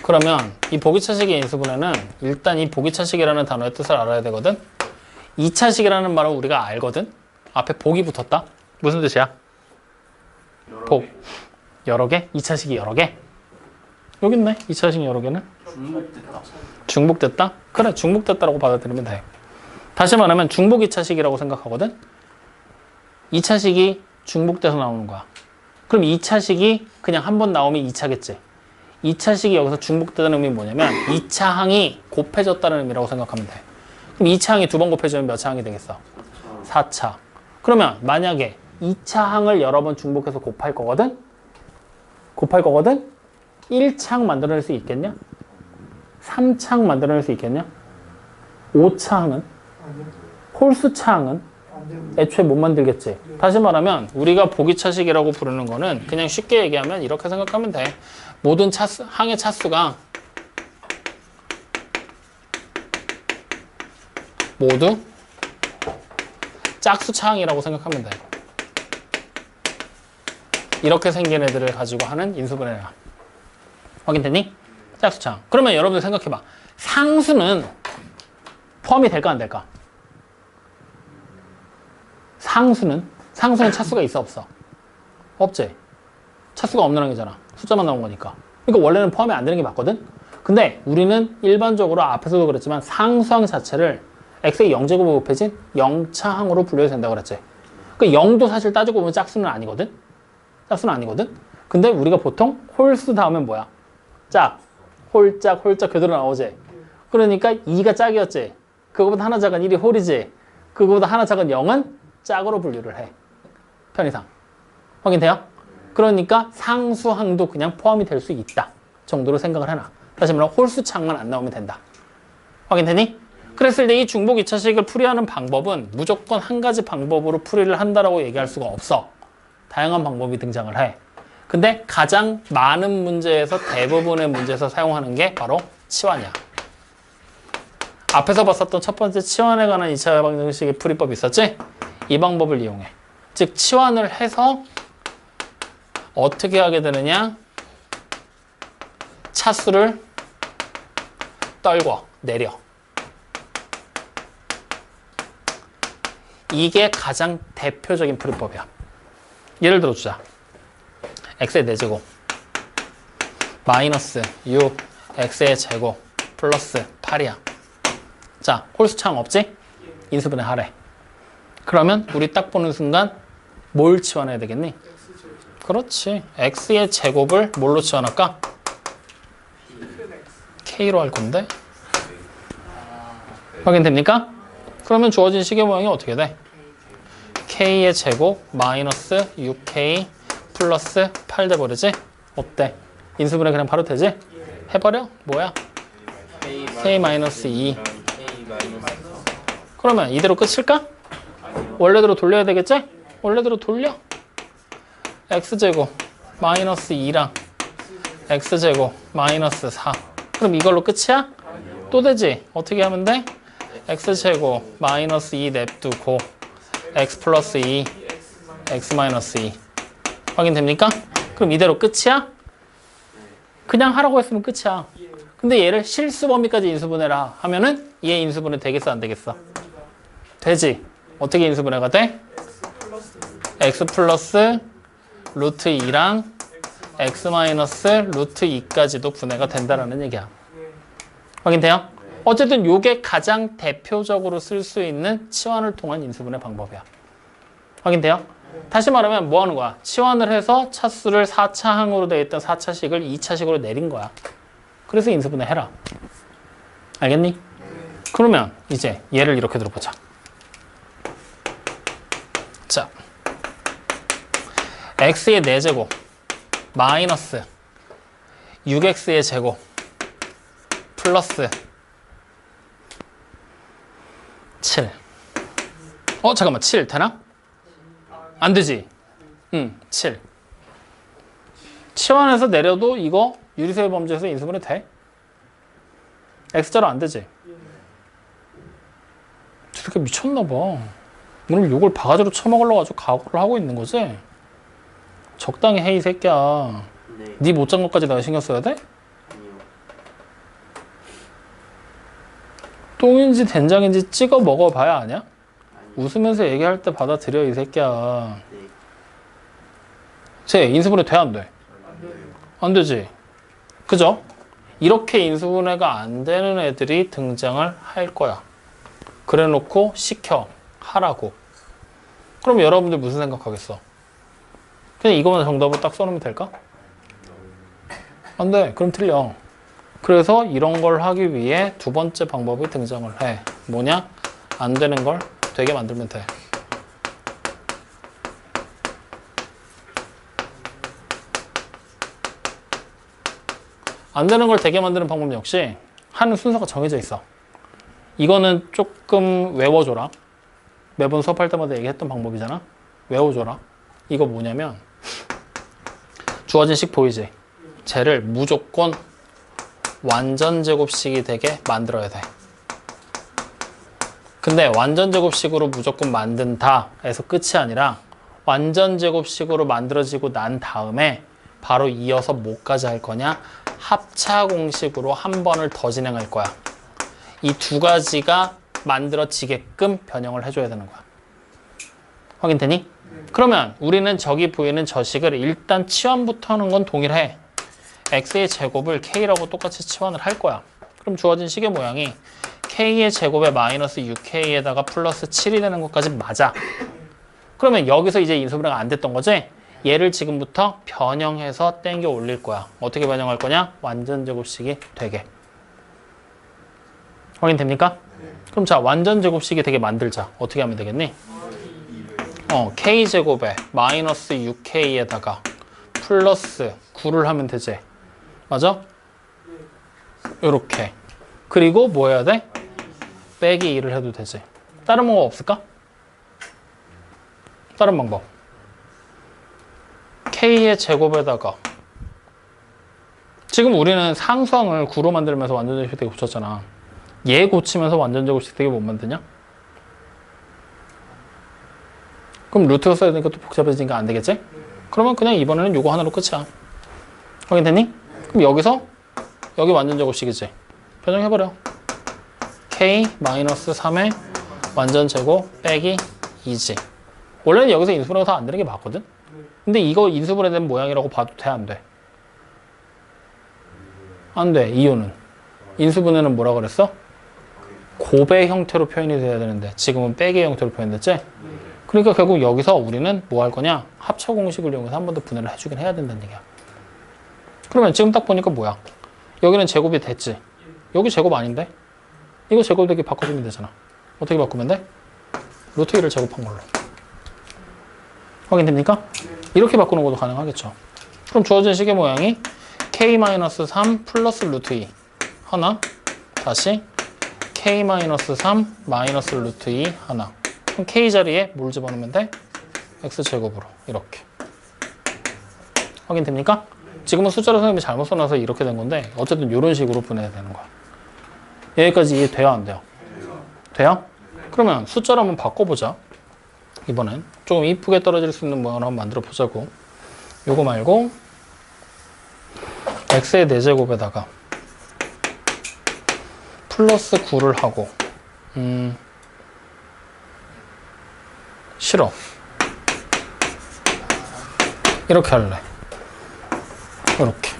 [SPEAKER 1] 그러면 이 보기차식의 인수분해는 일단 이 보기차식이라는 단어의 뜻을 알아야 되거든. 2차식이라는 말은 우리가 알거든. 앞에 복이 붙었다. 무슨 뜻이야? 복. 여러 개? 2차식이 여러 개? 여기 있네. 2차식 여러 개는.
[SPEAKER 2] 중복됐다.
[SPEAKER 1] 중복됐다? 그래, 중복됐다라고 받아들이면 돼. 다시 말하면 중복 2차식이라고 생각하거든. 2차식이 중복돼서 나오는 거야. 그럼 2차식이 그냥 한 번 나오면 2차겠지. 2차식이 여기서 중복되다는 의미는 뭐냐면 2차 항이 곱해졌다는 의미라고 생각하면 돼. 그럼 2차 항이 두 번 곱해지면 몇 차 항이 되겠어? 4차. 그러면 만약에 2차 항을 여러 번 중복해서 곱할 거거든? 1창 만들어낼 수 있겠냐? 3창 만들어낼 수 있겠냐? 5창은? 홀수창은? 애초에 못 만들겠지. 다시 말하면 우리가 보기차식이라고 부르는 거는 그냥 쉽게 얘기하면 이렇게 생각하면 돼. 모든 차수, 항의 차수가 모두 짝수차항이라고 생각하면 돼. 이렇게 생긴 애들을 가지고 하는 인수분해라. 확인됐니? 짝수차항. 그러면 여러분들 생각해봐. 상수는 포함이 될까 안 될까? 상수는 차수가 있어 없어? 없지. 차수가 없는 항이잖아. 숫자만 나온 거니까. 그러니까 원래는 포함이 안 되는 게 맞거든. 근데 우리는 일반적으로 앞에서도 그랬지만 상수항 자체를 x의 0제곱을 곱해진 0차항으로 분류해도 된다고 그랬지. 그러니까 0도 사실 따지고 보면 짝수는 아니거든. 짝수는 아니거든. 근데 우리가 보통 홀수 다음엔 뭐야? 짝, 홀짝, 홀짝 그대로 나오지. 그러니까 2가 짝이었지. 그거보다 하나 작은 1이 홀이지. 그거보다 하나 작은 0은 짝으로 분류를 해. 편의상. 확인돼요? 그러니까 상수항도 그냥 포함이 될 수 있다 정도로 생각을 해놔. 다시 말하면 홀수창만 안 나오면 된다. 확인되니? 그랬을 때 이 중복 2차식을 풀이하는 방법은 무조건 한 가지 방법으로 풀이를 한다라고 얘기할 수가 없어. 다양한 방법이 등장을 해. 근데 가장 많은 문제에서 대부분의 문제에서 사용하는 게 바로 치환이야. 앞에서 봤었던 첫 번째 치환에 관한 2차 방정식의 풀이법이 있었지? 이 방법을 이용해. 즉 치환을 해서 어떻게 하게 되느냐? 차수를 떨궈 내려. 이게 가장 대표적인 풀이법이야. 예를 들어주자. x의 4제곱 마이너스 6 x의 제곱 플러스 8이야. 자, 홀수차항 없지? 인수분해 하래. 그러면 우리 딱 보는 순간 뭘 치환해야 되겠니? 그렇지. x의 제곱을 뭘로 치환할까? k로 할 건데. 확인됩니까? 그러면 주어진 식의 모양이 어떻게 돼? k의 제곱 마이너스 6k 플러스 8 돼버리지? 어때? 인수분해 그냥 바로 되지? 해버려? 뭐야? k 마이너스 2. 그러면 이대로 끝일까? 원래대로 돌려야 되겠지? 원래대로 돌려. x제곱 마이너스 2랑 x제곱 마이너스 4. 그럼 이걸로 끝이야? 또 되지? 어떻게 하면 돼? x제곱 마이너스 2 냅두고 x 플러스 2 x 마이너스 2 확인됩니까? 그럼 이대로 끝이야? 그냥 하라고 했으면 끝이야. 근데 얘를 실수 범위까지 인수분해라 하면은 얘 인수분해 되겠어 안 되겠어? 되지. 어떻게 인수분해가 돼? x 플러스 루트 2랑 x 마이너스 루트 2까지도 분해가 된다라는 얘기야. 확인돼요? 어쨌든 이게 가장 대표적으로 쓸 수 있는 치환을 통한 인수분해 방법이야. 확인돼요? 다시 말하면 뭐 하는 거야? 치환을 해서 차수를 4차항으로 되어 있던 4차식을 2차식으로 내린 거야. 그래서 인수분해 해라. 알겠니? 그러면 이제 얘를 이렇게 들어보자. 자, x의 4제곱 마이너스 6x의 제곱 플러스 7. 잠깐만 7 되나? 안 되지. 7. 치환해서 내려도 이거 유리수의 범주에서 인수분해 돼? x자로 안 되지? 저렇게 미쳤나 봐. 오늘 이걸 바가지로 쳐먹으려고 아주 각오를 하고 있는 거지? 적당히 해, 이 새끼야. 네 못 잔 것까지 내가 신경 써야 돼?
[SPEAKER 2] 아니요.
[SPEAKER 1] 똥인지 된장인지 찍어 먹어봐야 아냐? 웃으면서 얘기할 때 받아들여, 이 새끼야.
[SPEAKER 2] 네.
[SPEAKER 1] 쟤 인수분해 돼, 안 돼? 안 되지. 그죠? 이렇게 인수분해가 안 되는 애들이 등장을 할 거야. 그래 놓고 시켜. 하라고. 그럼 여러분들 무슨 생각하겠어? 그냥 이거만 정답으로 딱 써놓으면 될까? 안 돼. 그럼 틀려. 그래서 이런 걸 하기 위해 두 번째 방법이 등장을 해. 뭐냐? 안 되는 걸 되게 만들면 돼. 안 되는 걸 되게 만드는 방법 역시 하는 순서가 정해져 있어. 이거는 조금 외워줘라. 매번 수업할 때마다 얘기했던 방법이잖아. 외워줘라. 이거 뭐냐면 주어진 식 보이지? 쟤를 무조건 완전 제곱식이 되게 만들어야 돼. 근데 완전 제곱식으로 무조건 만든다 에서 끝이 아니라 완전 제곱식으로 만들어지고 난 다음에 바로 이어서 뭐까지 할 거냐? 합차 공식으로 한 번을 더 진행할 거야. 이 두 가지가 만들어지게끔 변형을 해줘야 되는 거야. 확인되니? 그러면 우리는 저기 보이는 저 식을 일단 치환부터 하는 건 동일해. x의 제곱을 k라고 똑같이 치환을 할 거야. 그럼 주어진 식의 모양이 k의 제곱에 마이너스 6k에다가 플러스 7이 되는 것까지 맞아. 그러면 여기서 이제 인수분해가 안 됐던 거지? 얘를 지금부터 변형해서 땡겨 올릴 거야. 어떻게 변형할 거냐? 완전 제곱식이 되게. 확인됩니까? 그럼 자, 완전 제곱식이 되게 만들자. 어떻게 하면 되겠니? k제곱에 마이너스 6k에다가 플러스 9를 하면 되지. 맞아? 요렇게. 그리고 뭐 해야 돼? 빼기 2를 해도 되지. 다른 방법 없을까? 다른 방법. k의 제곱에다가 지금 우리는 상수항을 9로 만들면서 완전 제곱식 되게 붙였잖아. 얘 고치면서 완전 제곱식 되게 못 만드냐? 그럼 루트가 써야 되니까 또 복잡해지니까 안 되겠지? 그러면 그냥 이번에는 요거 하나로 끝이야. 확인됐니? 그럼 여기서 여기 완전 제곱식이지. 변형해버려. k-3의 완전 제곱 빼기 2지. 원래는 여기서 인수분해가 다 안 되는 게 맞거든? 근데 이거 인수분해된 모양이라고 봐도 돼, 안 돼? 안 돼. 이유는 인수분해는 뭐라 그랬어? 곱의 형태로 표현이 돼야 되는데 지금은 빼기의 형태로 표현됐지? 그러니까 결국 여기서 우리는 뭐 할 거냐? 합차 공식을 이용해서 한 번 더 분해를 해주긴 해야 된다는 얘기야. 그러면 지금 딱 보니까 뭐야? 여기는 제곱이 됐지? 여기 제곱 아닌데? 이거 제곱되기 바꿔주면 되잖아. 어떻게 바꾸면 돼? 루트 2를 제곱한 걸로. 확인됩니까? 이렇게 바꾸는 것도 가능하겠죠. 그럼 주어진 식의 모양이 k-3 플러스 루트 2 하나, 다시 k-3 마이너스 루트 2 하나. 그럼 k 자리에 뭘 집어넣으면 돼? x제곱으로 이렇게. 확인됩니까? 지금은 숫자를 선생님이 잘못 써놔서 이렇게 된 건데 어쨌든 이런 식으로 분해야 되는 거야. 여기까지 이해돼요? 안 돼요? 돼요? 그러면 숫자를 한번 바꿔보자. 이번엔 조금 이쁘게 떨어질 수 있는 모양을 한번 만들어 보자고. 요거 말고 x의 4제곱에다가 플러스 9를 하고 싫어. 이렇게 할래. 이렇게.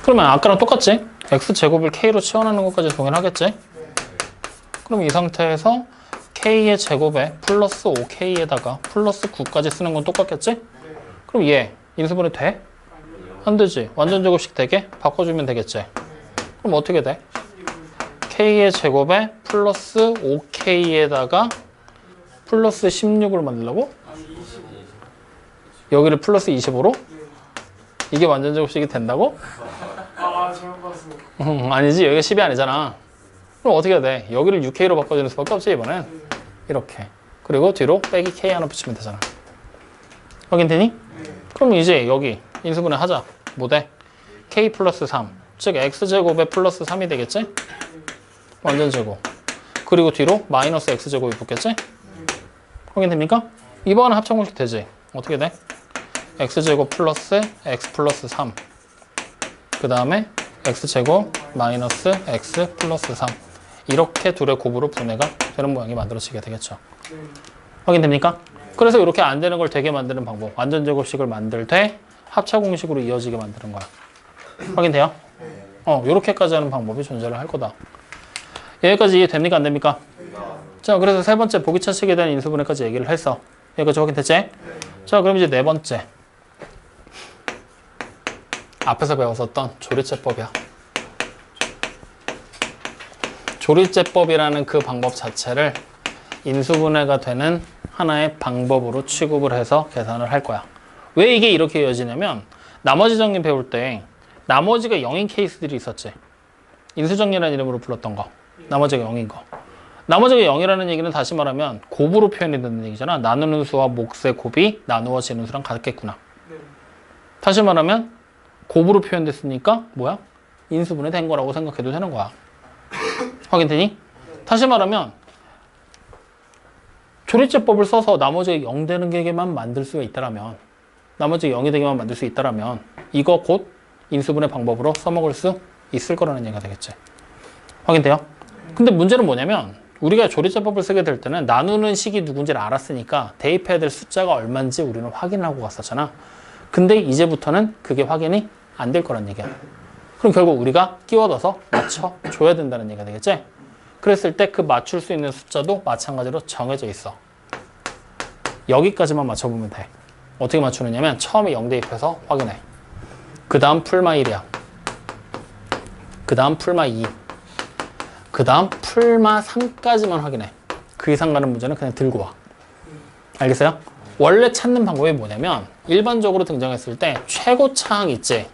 [SPEAKER 1] 그러면 아까랑 똑같지? x제곱을 k로 치환하는 것까지 동일하겠지? 그럼 이 상태에서 k의 제곱에 플러스 5k에다가 플러스 9까지 쓰는 건 똑같겠지? 그럼 얘 인수분해 돼? 안 되지. 완전 제곱식 되게 바꿔주면 되겠지? 그럼 어떻게 돼? k의 제곱에 플러스 5k에다가 플러스 16을 만들려고? 여기를 플러스 25로? 이게 완전 제곱식이 된다고?
[SPEAKER 3] 아, 잘못 봤어.
[SPEAKER 1] 아니지. 여기가 10이 아니잖아. 그럼 어떻게 해야 돼? 여기를 6k로 바꿔주는 수밖에 없지, 이번엔. 이렇게. 그리고 뒤로 빼기 k 하나 붙이면 되잖아. 확인되니? 그럼 이제 여기 인수분해 하자. 뭐 돼? k 플러스 3. 즉 x제곱에 플러스 3이 되겠지? 완전 제곱. 그리고 뒤로 마이너스 x제곱이 붙겠지? 확인됩니까? 이번은 합창공식 되지? 어떻게 돼? x제곱 플러스 x 플러스 3. 그 다음에 x제곱 마이너스 x 플러스 3. 이렇게 둘의 곱으로 분해가 되는 모양이 만들어지게 되겠죠. 확인됩니까? 그래서 이렇게 안 되는 걸 되게 만드는 방법. 완전 제곱식을 만들 때 합차 공식으로 이어지게 만드는 거야. 확인돼요? 이렇게까지 하는 방법이 존재를 할 거다. 여기까지 이해됩니까? 안 됩니까? 자, 그래서 세 번째 보기차식에 대한 인수분해까지 얘기를 했어. 여기까지 확인됐지? 자, 그럼 이제 네 번째. 앞에서 배웠었던 조리제법이야. 조리제법이라는 그 방법 자체를 인수분해가 되는 하나의 방법으로 취급을 해서 계산을 할 거야. 왜 이게 이렇게 이어지냐면 나머지 정리 배울 때 나머지가 0인 케이스들이 있었지. 인수정리라는 이름으로 불렀던 거. 나머지가 0인 거. 나머지가 0이라는 얘기는 다시 말하면 곱으로 표현이 되는 얘기잖아. 나누는 수와 몫의 곱이 나누어지는 수랑 같겠구나.
[SPEAKER 3] 네.
[SPEAKER 1] 다시 말하면 곱으로 표현됐으니까 뭐야? 인수분해 된 거라고 생각해도 되는 거야. 확인되니? 다시 말하면 조리제법을 써서 나머지가 0 되는 게만 만들 수가 있다라면, 나머지가 0이 되게만 만들 수 있다라면 이거 곧 인수분해 방법으로 써먹을 수 있을 거라는 얘기가 되겠지. 확인돼요? 근데 문제는 뭐냐면 우리가 조리제법을 쓰게 될 때는 나누는 식이 누군지를 알았으니까 대입해야 될 숫자가 얼마인지 우리는 확인하고 갔었잖아. 근데 이제부터는 그게 확인이 안 될 거란 얘기야. 그럼 결국 우리가 끼워 넣어서 맞춰줘야 된다는 얘기가 되겠지? 그랬을 때 그 맞출 수 있는 숫자도 마찬가지로 정해져 있어. 여기까지만 맞춰보면 돼. 어떻게 맞추느냐면 처음에 0 대입해서 확인해. 그 다음 풀마 1이야. 그 다음 풀마 2. 그 다음 풀마 3까지만 확인해. 그 이상 가는 문제는 그냥 들고 와. 알겠어요? 원래 찾는 방법이 뭐냐면 일반적으로 등장했을 때 최고차항 있지?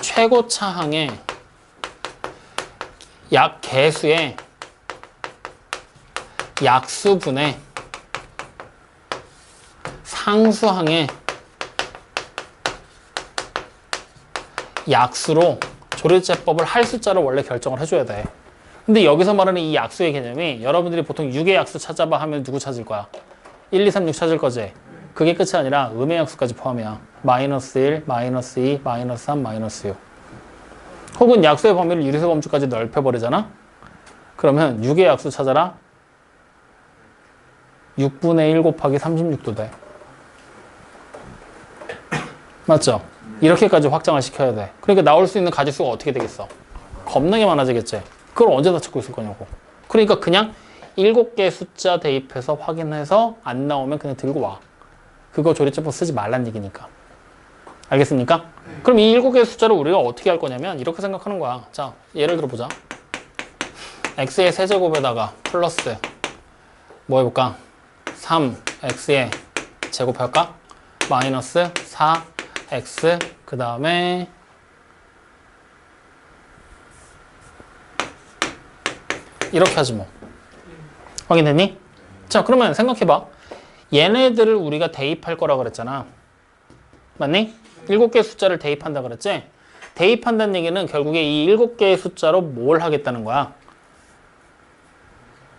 [SPEAKER 1] 최고차항에 개수의 약수분의 상수항의 약수로 조리제법을 할 숫자를 원래 결정을 해줘야 돼. 근데 여기서 말하는 이 약수의 개념이 여러분들이 보통 6의 약수 찾아봐 하면 누구 찾을 거야? 1, 2, 3, 6 찾을 거지? 그게 끝이 아니라 음의 약수까지 포함이야. 마이너스 1, 마이너스 2, 마이너스 3, 마이너스 6. 혹은 약수의 범위를 유리수 범주까지 넓혀버리잖아? 그러면 6의 약수 찾아라. 6분의 1 곱하기 36도 돼. 맞죠? 이렇게까지 확장을 시켜야 돼. 그러니까 나올 수 있는 가지수가 어떻게 되겠어? 겁나게 많아지겠지? 그걸 언제 다 찾고 있을 거냐고. 그러니까 그냥 7개의 숫자 대입해서 확인해서 안 나오면 그냥 들고 와. 그거 조리제법 쓰지 말란 얘기니까. 알겠습니까? 그럼 이 7개의 숫자를 우리가 어떻게 할 거냐면 이렇게 생각하는 거야. 자, 예를 들어 보자. x의 세제곱에다가 플러스 뭐 해볼까? 3x의 제곱할까? 마이너스 4x 그 다음에 이렇게 하지 뭐. 확인됐니? 자, 그러면 생각해봐. 얘네들을 우리가 대입할 거라 그랬잖아. 맞니? 7개의 숫자를 대입한다 그랬지? 대입한다는 얘기는 결국에 이 7개의 숫자로 뭘 하겠다는 거야?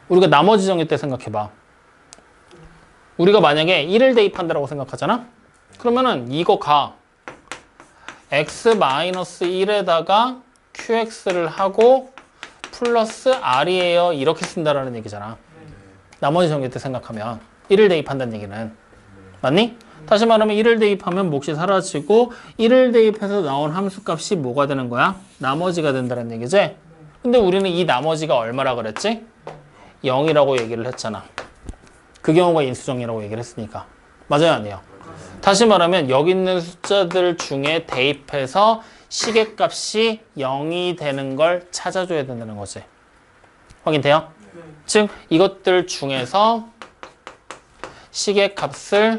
[SPEAKER 1] 우리가 나머지 정의 때 생각해봐. 우리가 만약에 1을 대입한다라고 생각하잖아? 그러면은 이거 가. x-1에다가 qx를 하고 플러스 r이에요. 이렇게 쓴다라는 얘기잖아. 나머지 정의 때 생각하면 1을 대입한다는 얘기는. 맞니? 다시 말하면 1을 대입하면 몫이 사라지고 1을 대입해서 나온 함수값이 뭐가 되는 거야? 나머지가 된다는 얘기지? 근데 우리는 이 나머지가 얼마라 그랬지? 0이라고 얘기를 했잖아. 그 경우가 인수정의라고 얘기를 했으니까. 맞아요? 아니에요? 다시 말하면 여기 있는 숫자들 중에 대입해서 시계값이 0이 되는 걸 찾아줘야 된다는 거지. 확인돼요? 즉 이것들 중에서 시계값을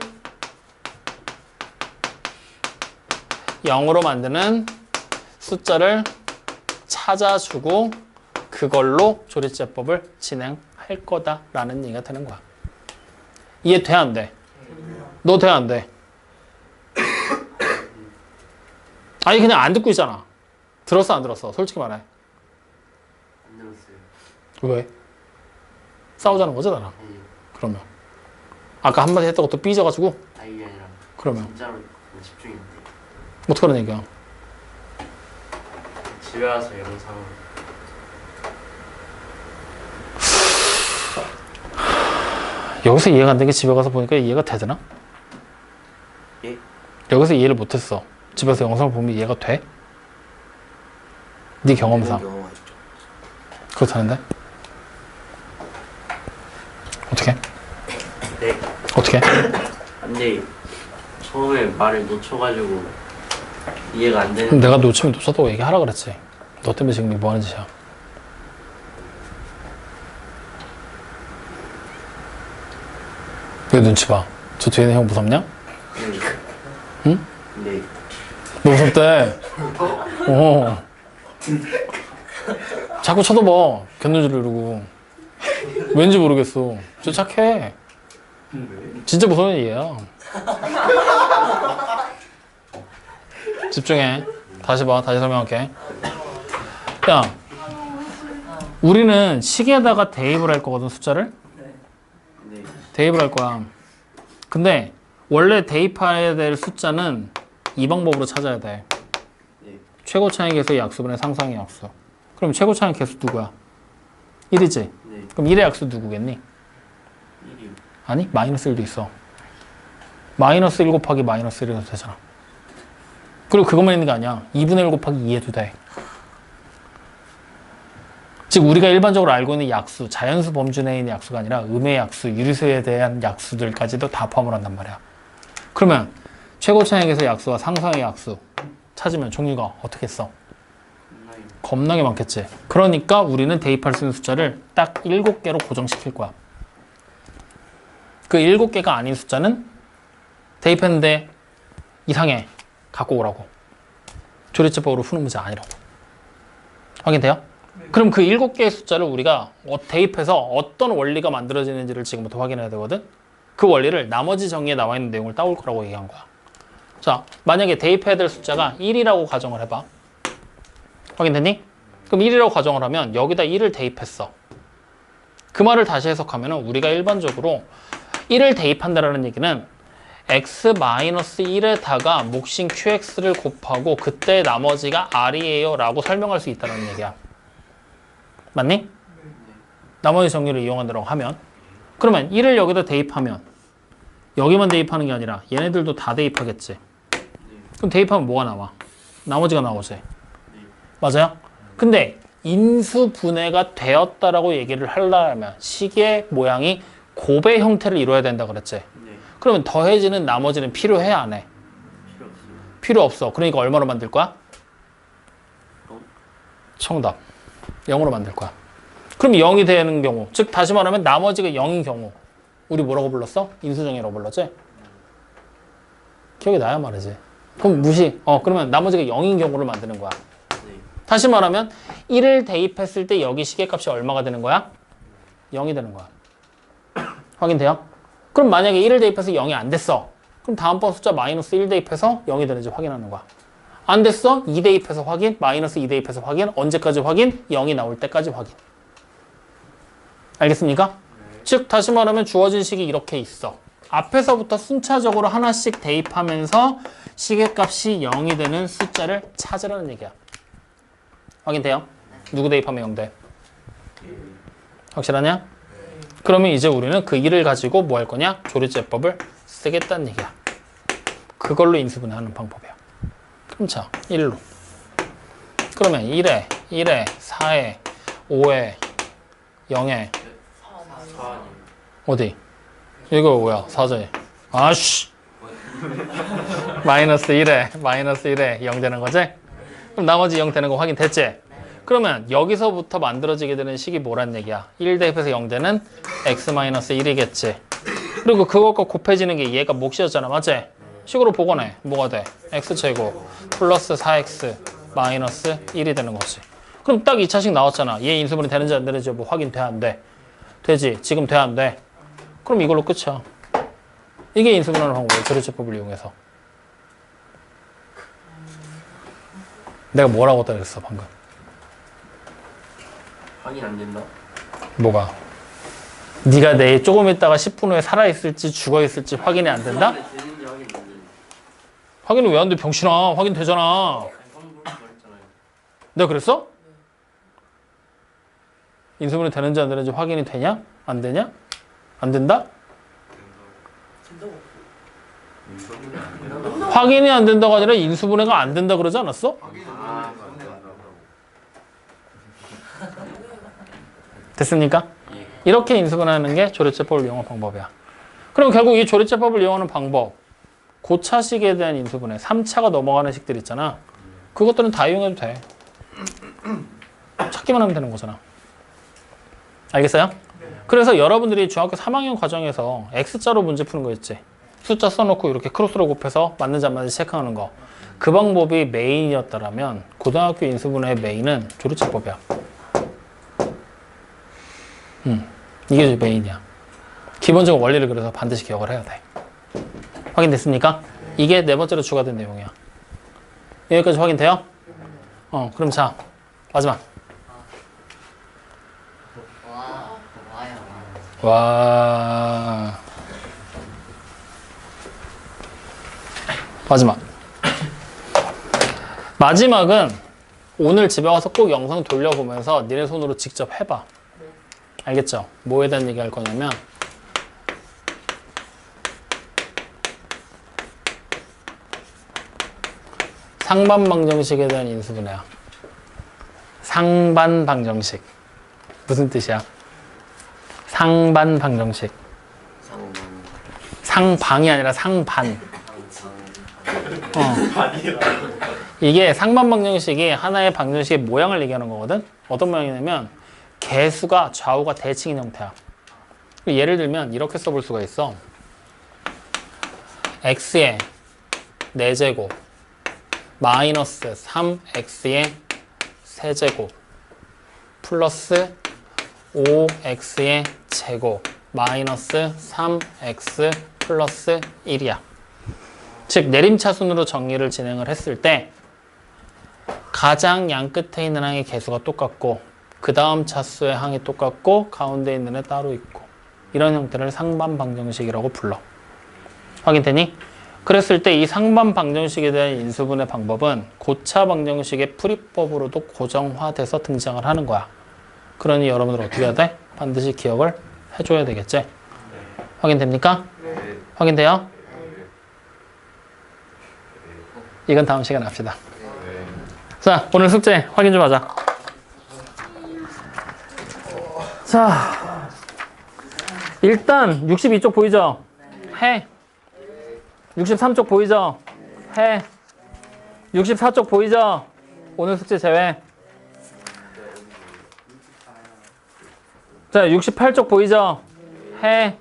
[SPEAKER 1] 0으로 만드는 숫자를 찾아주고 그걸로 조리제법을 진행할 거다라는 얘기가 되는 거야. 이해 돼? 안 돼? 너 돼? 안 돼? 아니 그냥 안 듣고 있잖아. 들었어 안 들었어? 솔직히 말해.
[SPEAKER 2] 안 들었어요.
[SPEAKER 1] 왜? 싸우자는 거지 나랑? 그러면 아까 한마디 했다고 또 삐져가지고?
[SPEAKER 2] 아니 이게 아니라
[SPEAKER 1] 그러면
[SPEAKER 2] 진짜로 집중인데
[SPEAKER 1] 어떡하는 얘기야?
[SPEAKER 2] 집에 와서 영상을
[SPEAKER 1] 여기서 이해가 안 되는 게 집에 가서 보니까 이해가 되잖아?
[SPEAKER 2] 예?
[SPEAKER 1] 여기서 이해를 못했어. 집에서 영상을 보면 이해가 돼? 네 경험상 그렇다는데? 어떻게?
[SPEAKER 2] 네.
[SPEAKER 1] 어떻게?
[SPEAKER 2] 근데 처음에 말을 놓쳐가지고 이해가 안 되는
[SPEAKER 1] 그럼 내가 놓치면 놓쳤다고 얘기하라 그랬지. 너 때문에 지금 뭐 하는 짓이야? 왜 눈치 봐? 저 뒤에 있는 형 무섭냐? 응?
[SPEAKER 2] 네.
[SPEAKER 1] 너 무섭대. 자꾸 쳐다봐. 견눈질을 이러고. 왠지 모르겠어. 저 착해. 진짜 무서운 일이에요. 집중해. 다시 봐. 다시 설명할게. 야, 우리는 식에다가 대입을 할 거거든, 숫자를.
[SPEAKER 2] 네.
[SPEAKER 1] 대입을 할 거야. 근데 원래 대입해야 될 숫자는 이 방법으로 찾아야 돼.
[SPEAKER 2] 네.
[SPEAKER 1] 최고 차이 계수의 약수분의 상상의 약수. 그럼 최고 차이 계수 누구야? 1이지?
[SPEAKER 2] 네.
[SPEAKER 1] 그럼 1의 약수 누구겠니?
[SPEAKER 2] 1이요.
[SPEAKER 1] 아니, 마이너스 1도 있어. 마이너스 1 곱하기 마이너스 1 해도 되잖아. 그리고 그것만 있는 게 아니야. 2분의 1 곱하기 2 해도 돼. 즉 우리가 일반적으로 알고 있는 약수, 자연수 범주 내에 있는 약수가 아니라 음의 약수, 유리수에 대한 약수들까지도 다 포함을 한단 말이야. 그러면 최고 차익에서 약수와 상상의 약수 찾으면 종류가 어떻게 써? 겁나게 많겠지. 그러니까 우리는 대입할 수 있는 숫자를 딱 7개로 고정시킬 거야. 그 7개가 아닌 숫자는 대입했는데 이상해. 갖고 오라고. 조리제법으로 푸는 문제 아니라고. 확인돼요? 그럼 그 7개의 숫자를 우리가 대입해서 어떤 원리가 만들어지는지를 지금부터 확인해야 되거든? 그 원리를 나머지 정의에 나와 있는 내용을 따올 거라고 얘기한 거야. 자, 만약에 대입해야 될 숫자가 1이라고 가정을 해봐. 확인됐니? 그럼 1이라고 가정을 하면 여기다 1을 대입했어. 그 말을 다시 해석하면 우리가 일반적으로 1을 대입한다는 얘기는 x-1에다가 몫인 qx를 곱하고 그때 나머지가 r이에요 라고 설명할 수 있다는 얘기야. 맞니? 나머지 정리를 이용한다고 하면 그러면 1을 여기다 대입하면 여기만 대입하는 게 아니라 얘네들도 다 대입하겠지. 그럼 대입하면 뭐가 나와? 나머지가 나오지. 맞아요? 근데 인수분해가 되었다라고 얘기를 하려면 식의 모양이 곱의 형태를 이루어야 된다 그랬지.
[SPEAKER 2] 네.
[SPEAKER 1] 그러면 더해지는 나머지는 필요해 안 해?
[SPEAKER 2] 필요 없어요.
[SPEAKER 1] 필요 없어. 그러니까 얼마로 만들 거야? 정답. 0으로 만들 거야. 그럼 0이 되는 경우, 즉 다시 말하면 나머지가 0인 경우 우리 뭐라고 불렀어? 인수정의라고 불렀지? 기억이 나야 말이지. 그럼 무시. 그러면 나머지가 0인 경우를 만드는 거야.
[SPEAKER 2] 네.
[SPEAKER 1] 다시 말하면 1을 대입했을 때 여기 시계값이 얼마가 되는 거야? 0이 되는 거야. 확인돼요? 그럼 만약에 1을 대입해서 0이 안 됐어. 그럼 다음번 숫자 마이너스 1 대입해서 0이 되는지 확인하는 거야. 안 됐어? 2 대입해서 확인, 마이너스 2 대입해서 확인, 언제까지 확인? 0이 나올 때까지 확인. 알겠습니까? 즉 다시 말하면 주어진 식이 이렇게 있어. 앞에서부터 순차적으로 하나씩 대입하면서 시계값이 0이 되는 숫자를 찾으라는 얘기야. 확인돼요? 누구 대입하면 0 돼? 확실하냐? 그러면 이제 우리는 그 1을 가지고 뭐 할 거냐? 조리제법을 쓰겠다는 얘기야. 그걸로 인수분해하는 방법이야. 그럼 자, 1로. 그러면 1에, 4에, 5에, 0에,
[SPEAKER 2] 4.
[SPEAKER 1] 어디? 이거 뭐야? 4제. 아씨. 마이너스 1에 0 되는 거지? 그럼 나머지 0 되는 거 확인됐지? 그러면 여기서부터 만들어지게 되는 식이 뭐란 얘기야? 1 대입해서 0 되는 x-1이겠지. 그리고 그것과 곱해지는 게 얘가 몫이었잖아. 맞지? 식으로 복원해. 뭐가 돼? x제곱 플러스 4x 마이너스 1이 되는 거지. 그럼 딱 2차식 나왔잖아. 얘 인수분해 되는지 안 되는지 뭐 확인 돼? 안 돼? 되지? 지금 돼? 안 돼? 그럼 이걸로 끝이야. 이게 인수분해하는 방법이야. 조리제법을 이용해서. 내가 뭐라고 그랬어 방금?
[SPEAKER 2] 확인 안 된다.
[SPEAKER 1] 뭐가? 네가 내일 조금 있다가 10분 후에 살아있을지 죽어있을지 확인이 안 된다?
[SPEAKER 2] 되는지 확인 안 된다.
[SPEAKER 1] 확인은 왜 안 돼? 병신아. 확인 되잖아.
[SPEAKER 2] 방금 말했잖아요.
[SPEAKER 1] 내가 그랬어? 인수분해 되는지 안 되는지 확인이 되냐? 안 되냐? 안 된다? 확인이 안 된다가 아니라 인수분해가 안 된다 그러지 않았어? 됐습니까? 이렇게 인수분해하는 게 조리제법을 이용하는 방법이야. 그럼 결국 이 조리제법을 이용하는 방법, 고차식에 대한 인수분해, 3차가 넘어가는 식들 있잖아. 그것들은 다 이용해도 돼. 찾기만 하면 되는 거잖아. 알겠어요? 그래서 여러분들이 중학교 3학년 과정에서 X자로 문제 푸는 거 있지. 숫자 써놓고 이렇게 크로스로 곱해서 맞는지 안 맞는지 체크하는 거. 그 방법이 메인이었다면 고등학교 인수분해의 메인은 조리제법이야. 이게 메인이야. 기본적으로 원리를 그래서 반드시 기억을 해야 돼. 확인됐습니까? 이게 네 번째로 추가된 내용이야. 여기까지 확인돼요? 그럼 자, 마지막. 와. 마지막. 마지막은 오늘 집에 와서 꼭 영상 돌려보면서 니네 손으로 직접 해봐. 알겠죠? 뭐에 대한 얘기 할 거냐면 상반방정식에 대한 인수분해야. 상반방정식. 무슨 뜻이야? 상반방정식. 상방이 아니라 상반. 이게 상반방정식이 하나의 방정식의 모양을 얘기하는 거거든? 어떤 모양이냐면 개수가 좌우가 대칭인 형태야. 예를 들면 이렇게 써볼 수가 있어. x의 4제곱 마이너스 3x의 세제곱 플러스 5x의 제곱 마이너스 3x 플러스 1이야. 즉 내림차순으로 정리를 진행을 했을 때 가장 양 끝에 있는 항의 개수가 똑같고 그 다음 차수의 항이 똑같고 가운데 있는 애 따로 있고 이런 형태를 상반방정식이라고 불러. 확인되니? 그랬을 때 이 상반방정식에 대한 인수분해 방법은 고차 방정식의 풀이법으로도 고정화돼서 등장을 하는 거야. 그러니 여러분들 어떻게 해야 돼? 반드시 기억을 해줘야 되겠지? 확인됩니까? 확인돼요? 이건 다음 시간에 합시다. 자, 오늘 숙제 확인 좀 하자. 자, 일단 62쪽 보이죠? 해. 63쪽 보이죠? 해. 64쪽 보이죠? 오늘 숙제 제외. 자, 68쪽 보이죠? 해.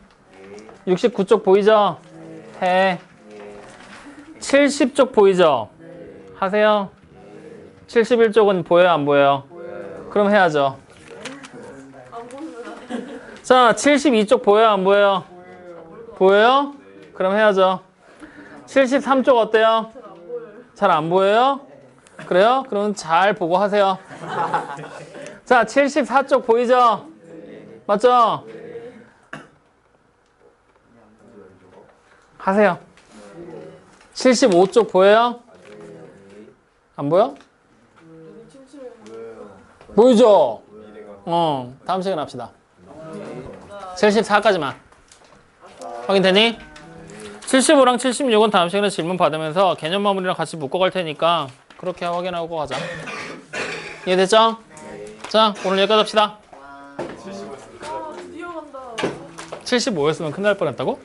[SPEAKER 1] 69쪽 보이죠? 해. 70쪽 보이죠? 하세요. 71쪽은 보여요, 안 보여요? 그럼 해야죠. 자, 72쪽 보여요, 안 보여요? 보여요? 그럼 해야죠. 73쪽 어때요? 잘 안 보여요? 그래요? 그럼 잘 보고 하세요. 자, 74쪽 보이죠? 맞죠? 하세요. 75쪽 보여요? 안 보여? 보이죠? 다음 시간 합시다. 74까지만. 확인되니? 75랑 76은 다음 시간에 질문 받으면서 개념 마무리랑 같이 묶어갈 테니까 그렇게 확인하고 가자. 이해됐죠? 자, 오늘 여기까지 합시다. 75였으면 큰일 날 뻔했다고?